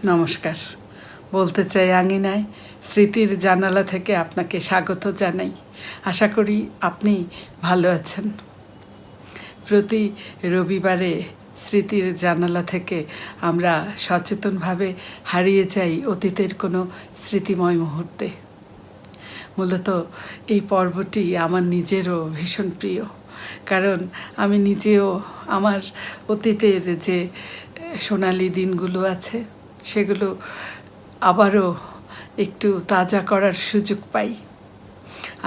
নমস্কার। বলতে চাই আঙিনায় স্মৃতির জানালা থেকে আপনাকে স্বাগত জানাই। আশা করি আপনি ভালো আছেন। প্রতি রবিবারে স্মৃতির জানালা থেকে আমরা সচেতনভাবে হারিয়ে যাই অতীতের কোনো স্মৃতিময় মুহূর্তে। মূলত এই পর্বটি আমার নিজেরও ভীষণ প্রিয়, কারণ আমি নিজেও আমার অতীতের যে সোনালি দিনগুলো আছে সেগুলো আবারও একটু তাজা করার সুযোগ পাই।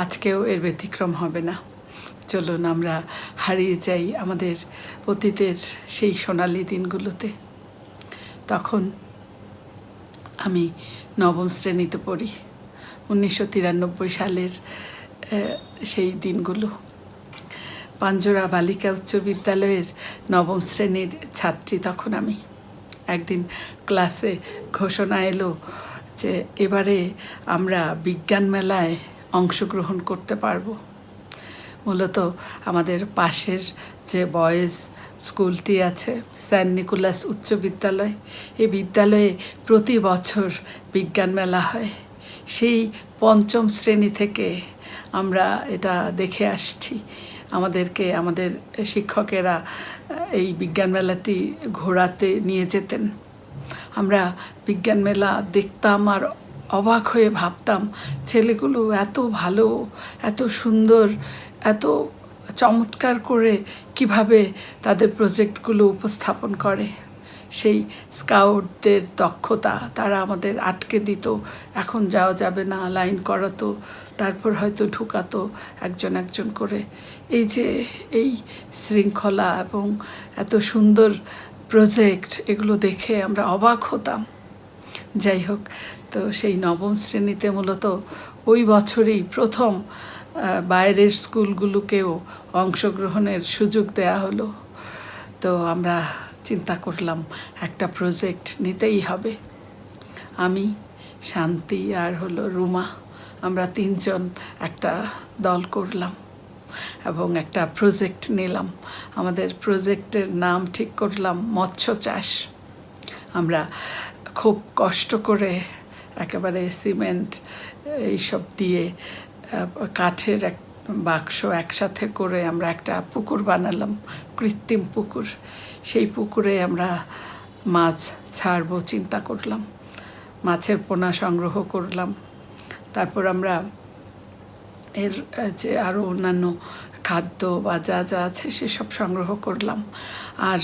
আজকেও এর ব্যতিক্রম হবে না। চলুন আমরা হারিয়ে যাই আমাদের অতীতের সেই সোনালি দিনগুলোতে। তখন আমি নবম শ্রেণীতে পড়ি। 1993 সালের সেই দিনগুলো। পাঞ্জরা বালিকা উচ্চ বিদ্যালয়ের নবম শ্রেণীর ছাত্রী তখন আমি। একদিন ক্লাসে ঘোষণা এলো যে এবারে আমরা বিজ্ঞান মেলায় অংশগ্রহণ করতে পারবো। মূলত আমাদের পাশের যে বয়েজ স্কুলটি আছে, সেন্ট নিকোলাস উচ্চ বিদ্যালয়, এই বিদ্যালয়ে প্রতি বছর বিজ্ঞান মেলা হয়। সেই পঞ্চম শ্রেণী থেকে আমরা এটা দেখে আসছি। আমাদেরকে আমাদের শিক্ষকেরা এই বিজ্ঞান মেলাটি ঘোরাতে নিয়ে যেতেন। আমরা বিজ্ঞান মেলা দেখতাম আর অবাক হয়ে ভাবতাম, ছেলেগুলো এত ভালো, এত সুন্দর, এত চমৎকার করে কিভাবে তাদের প্রজেক্টগুলো উপস্থাপন করে। সেই স্কাউটদের দক্ষতা, তারা আমাদের আটকে দিত, এখন যাওয়া যাবে না, লাইন করাতো, তারপর হয়তো ঢুকাতো একজন একজন করে। এই যে এই শৃঙ্খলা এবং এত সুন্দর প্রজেক্ট, এগুলো দেখে আমরা অবাক হতাম। যাই হোক, তো সেই নবম শ্রেণীতে মূলত ওই বছরই প্রথম বাইরের স্কুলগুলোকেও অংশগ্রহণের সুযোগ দেয়া হলো। তো আমরা চিন্তা করলাম একটা প্রজেক্ট নিতেই হবে। আমি, শান্তি আর হলো রুমা, আমরা তিনজন একটা দল করলাম এবং একটা প্রজেক্ট নিলাম। আমাদের প্রজেক্টের নাম ঠিক করলাম মৎস্য চাষ। আমরা খুব কষ্ট করে একেবারে সিমেন্ট এইসব দিয়ে কাঠের এক বাক্স একসাথে করে আমরা একটা পুকুর বানালাম, কৃত্রিম পুকুর। সেই পুকুরে আমরা মাছ ছাড়বো চিন্তা করলাম, মাছের পোনা সংগ্রহ করলাম। তারপর আমরা এর যে আরও অন্যান্য খাদ্য বা যা যা আছে সেসব সংগ্রহ করলাম। আর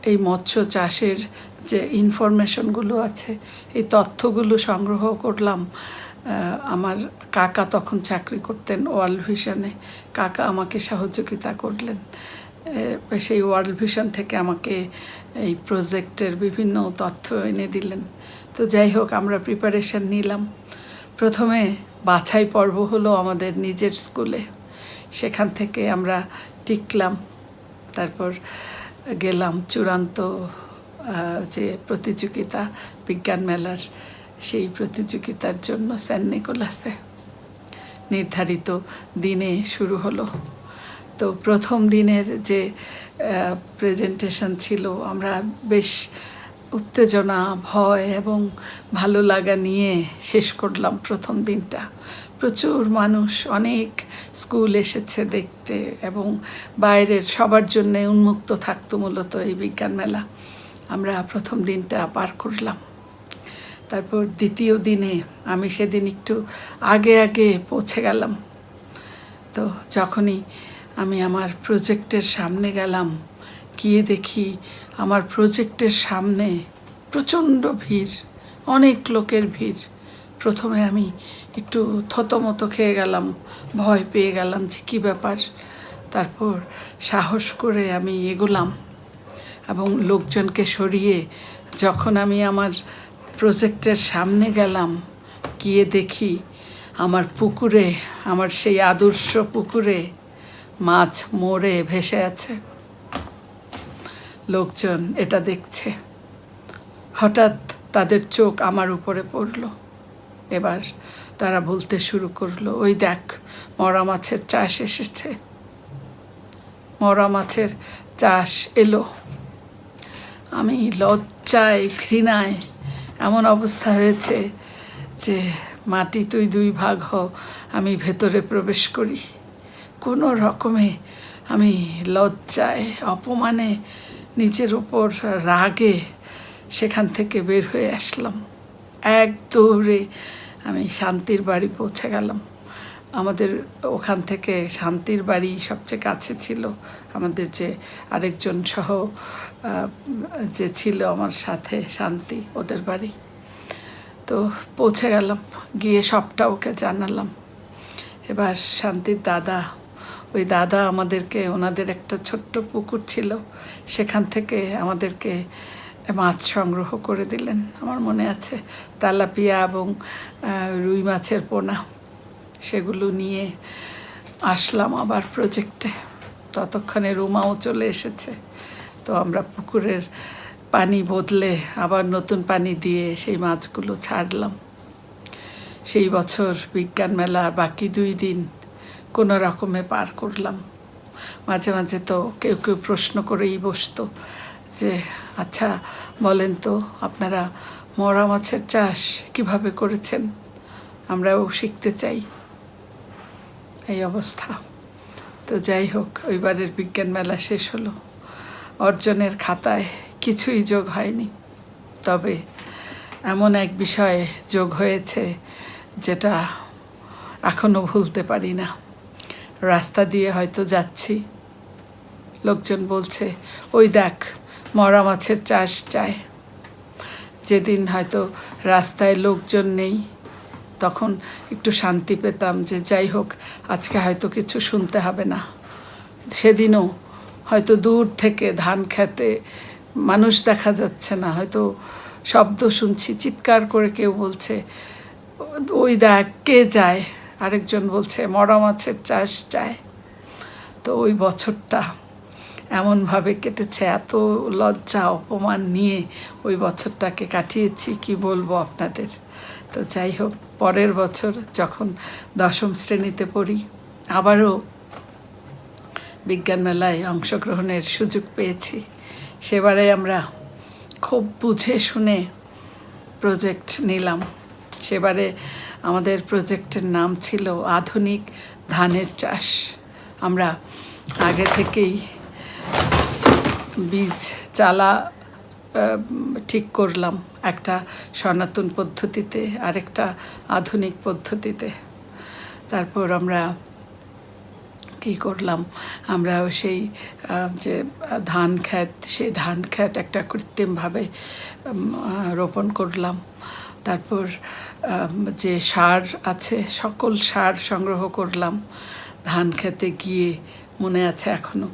এই মৎস্য চাষের যে ইনফরমেশনগুলো আছে, এই তথ্যগুলো সংগ্রহ করলাম। আমার কাকা তখন চাকরি করতেন ওয়ার্ল্ড ভিশনে। কাকা আমাকে সহযোগিতা করলেন। সেই ওয়ার্ল্ড ভিশন থেকে আমাকে এই প্রজেক্টের বিভিন্ন তথ্য এনে দিলেন। তো যাই হোক, আমরা প্রিপারেশন নিলাম। প্রথমে বাছাই পর্ব হলো আমাদের নিজের স্কুলে। সেখান থেকে আমরা টিকলাম। তারপর গেলাম চূড়ান্ত যে প্রতিযোগিতা বিজ্ঞান মেলার, সেই প্রতিযোগিতার জন্য সেন্ট নিকোলাসে। নির্ধারিত দিনে শুরু হলো। তো প্রথম দিনের যে প্রেজেন্টেশন ছিল, আমরা বেশ উত্তেজনা, ভয় এবং ভালো লাগা নিয়ে শেষ করলাম প্রথম দিনটা। প্রচুর মানুষ, অনেক স্কুল এসেছে দেখতে এবং বাইরের সবার জন্যে উন্মুক্ত থাকতো মূলত এই বিজ্ঞান মেলা। আমরা প্রথম দিনটা পার করলাম। তারপর দ্বিতীয় দিনে আমি সেদিন একটু আগে পৌঁছে গেলাম। তো যখনই আমি আমার প্রজেক্টের সামনে গেলাম, গিয়ে দেখি আমার প্রজেক্টের সামনে প্রচণ্ড ভিড়, অনেক লোকের ভিড়। প্রথমে আমি একটু থতমত খেয়ে গেলাম, ভয় পেয়ে গেলাম যে কী ব্যাপার। তারপর সাহস করে আমি এগোলাম এবং লোকজনকে সরিয়ে যখন আমি আমার প্রজেক্টের সামনে গেলাম, গিয়ে দেখি আমার পুকুরে, আমার সেই আদর্শ পুকুরে মাছ মরে ভেসে আছে। লোকজন এটা দেখছে। হঠাৎ তাদের চোখ আমার উপরে পড়লো। এবার তারা বলতে শুরু করলো, ওই দেখ, মরা মাছের চাষ এসেছে, মরা মাছের চাষ এলো। আমি লজ্জায়, ঘৃণায় এমন অবস্থা হয়েছে যে মাটি তুই দুই ভাগ হ, আমি ভেতরে প্রবেশ করি। কোনো রকমে আমি লজ্জায় অপমানে নিজের ওপর রাগে সেখান থেকে বের হয়ে আসলাম। এক দৌড়ে আমি শান্তির বাড়ি পৌঁছে গেলাম। আমাদের ওখান থেকে শান্তির বাড়ি সবচেয়ে কাছে ছিল, আমাদের যে আরেকজন সহ যে ছিল আমার সাথে শান্তি, ওদের বাড়ি। তো পৌঁছে গেলাম, গিয়ে সবটা ওকে জানালাম। এবার শান্তির দাদা, ওই দাদা আমাদেরকে, ওনাদের একটা ছোট্ট পুকুর ছিল, সেখান থেকে আমাদেরকে মাছ সংগ্রহ করে দিলেন। আমার মনে আছে তেলাপিয়া এবং রুই মাছের পোনা, সেগুলো নিয়ে আসলাম আবার প্রজেক্টে। ততক্ষণে রুমাও চলে এসেছে। তো আমরা পুকুরের পানি বদলে আবার নতুন পানি দিয়ে সেই মাছগুলো ছাড়লাম। সেই বছর বিজ্ঞান মেলা বাকি 2 দিন কোনো রকমে পার করলাম। মাঝে মাঝে তো কেউ কেউ প্রশ্ন করেই বসতো যে আচ্ছা বলেন তো আপনারা মরা মাছের চাষ কিভাবে করেছেন, আমরাও শিখতে চাই। এই অবস্থা। তো যাই হোক, ওইবারের বিজ্ঞান মেলা শেষ হলো, অর্জনের খাতায় কিছুই যোগ হয়নি। তবে এমন এক বিষয়ে যোগ হয়েছে যেটা এখনও ভুলতে পারি না। রাস্তা দিয়ে হয়তো যাচ্ছি, লোকজন বলছে ওই দেখ মরা মাছের চাষ যায়। যেদিন হয়তো রাস্তায় লোকজন নেই তখন একটু শান্তি পেতাম যে যাই হোক আজকে হয়তো কিছু শুনতে হবে না। সেদিনও হয়তো দূর থেকে ধান খেতে মানুষ দেখা যাচ্ছে না, হয়তো শব্দ শুনছি, চিৎকার করে কেউ বলছে ওই দেখ কে যায়, আরেকজন বলছে মরা মাছের চাষ যায়। তো ওই বছরটা এমনভাবে কেটেছে, এত লজ্জা অপমান নিয়ে ওই বছরটাকে কাটিয়েছি কি বলবো আপনাদের। তো যাই হোক, পরের বছর যখন 10ম শ্রেণীতে পড়ি আবারও বিজ্ঞান মেলায় অংশগ্রহণের সুযোগ পেয়েছি। সেবারে আমরা খুব বুঝে শুনে প্রজেক্ট নিলাম। সেবারে আমাদের প্রজেক্টের নাম ছিল আধুনিক ধানের চাষ। আমরা আগে থেকেই বীজ চালা ঠিক করলাম, একটা সনাতন পদ্ধতিতে আরেকটা আধুনিক পদ্ধতিতে। তারপর আমরা কী করলাম, আমরা সেই যে ধান ক্ষেত, সেই ধান ক্ষেত একটা কৃত্রিমভাবে রোপণ করলাম। তারপর যে সার আছে সকল সার সংগ্রহ করলাম। ধান খেতে গিয়ে মনে আছে এখনও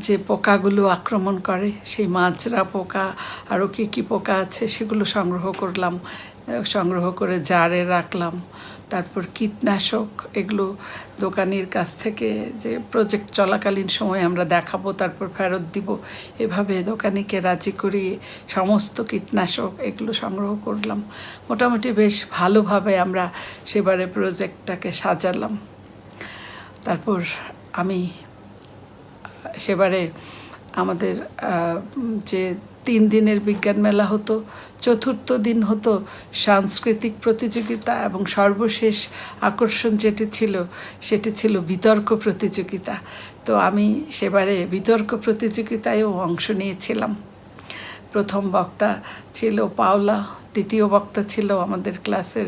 যে পোকাগুলো আক্রমণ করে, সেই মাজরা পোকা আরও কী পোকা আছে সেগুলো সংগ্রহ করলাম, সংগ্রহ করে জারে রাখলাম। তারপর কীটনাশক, এগুলো দোকানির কাছ থেকে যে প্রজেক্ট চলাকালীন সময় আমরা দেখাবো তারপর ফেরত দিব, এভাবে দোকানিকে রাজি করিয়ে সমস্ত কীটনাশক এগুলো সংগ্রহ করলাম। মোটামুটি বেশ ভালোভাবে আমরা সেবারে প্রজেক্টটাকে সাজালাম। তারপর আমি সেবারে আমাদের যে 3 দিনের বিজ্ঞান মেলা হতো, চতুর্থ দিন হতো সাংস্কৃতিক প্রতিযোগিতা এবং সর্বশেষ আকর্ষণ যেটি ছিল সেটি ছিল বিতর্ক প্রতিযোগিতা। তো আমি সেবারে বিতর্ক প্রতিযোগিতায়ও অংশ নিয়েছিলাম। প্রথম বক্তা ছিল পাওলা, দ্বিতীয় বক্তা ছিল আমাদের ক্লাসের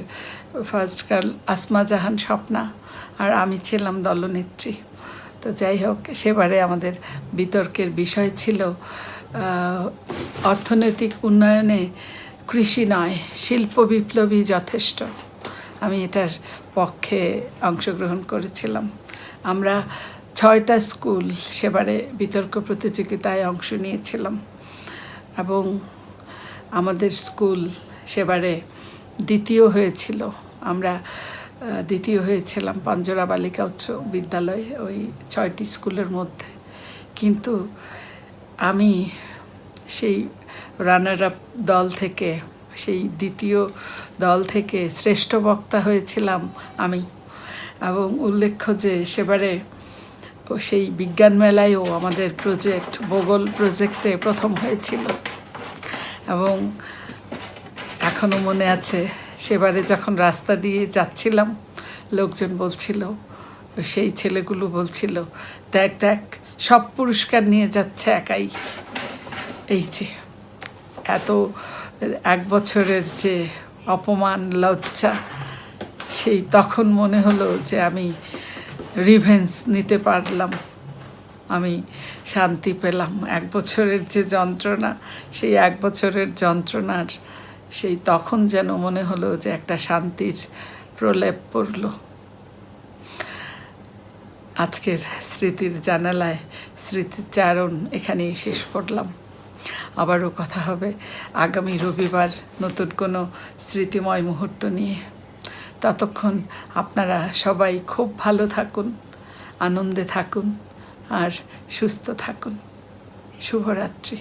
ফার্স্ট গার্ল আসমা জাহান স্বপ্না, আর আমি ছিলাম দলনেত্রী। তো যাই হোক, সেবারে আমাদের বিতর্কের বিষয় ছিল অর্থনৈতিক উন্নয়নে কৃষি নয় শিল্প বিপ্লবী যথেষ্ট। আমি এটার পক্ষে অংশগ্রহণ করেছিলাম। আমরা 6টা স্কুল সেবারে বিতর্ক প্রতিযোগিতায় অংশ নিয়েছিলাম এবং আমাদের স্কুল সেবারে দ্বিতীয় হয়েছিল। আমরা দ্বিতীয় হয়েছিলাম পাঞ্জরা বালিকা উচ্চ বিদ্যালয়, ওই 6টি স্কুলের মধ্যে। কিন্তু আমি সেই রানার আপ দল থেকে, সেই দ্বিতীয় দল থেকে শ্রেষ্ঠ বক্তা হয়েছিলাম আমি। এবং উল্লেখ্য যে সেবারে সেই বিজ্ঞান মেলায়ও আমাদের প্রজেক্ট ভূগোল প্রজেক্টে প্রথম হয়েছিল। এবং এখনও মনে আছে সেবারে যখন রাস্তা দিয়ে যাচ্ছিলাম, লোকজন বলছিল, সেই ছেলেগুলো বলছিল, দেখ দেখ সব পুরস্কার নিয়ে যাচ্ছে একাই। এই যে এত 1 বছরের যে অপমান, লজ্জা, সেই তখন মনে হলো যে আমি রিভেঞ্জ নিতে পারলাম, আমি শান্তি পেলাম। 1 বছরের যে যন্ত্রণা, সেই 1 বছরের যন্ত্রণার সেই তখন যেন মনে হলো যে একটা শান্তির প্রলেপ পড়ল। আজকের স্মৃতির জানালায় স্মৃতিচারণ এখানেই শেষ করলাম। আবারও কথা হবে আগামী রবিবার নতুন কোনো স্মৃতিময় মুহূর্ত নিয়ে। ততক্ষণ আপনারা সবাই খুব ভালো থাকুন, আনন্দে থাকুন আর সুস্থ থাকুন। শুভরাত্রি।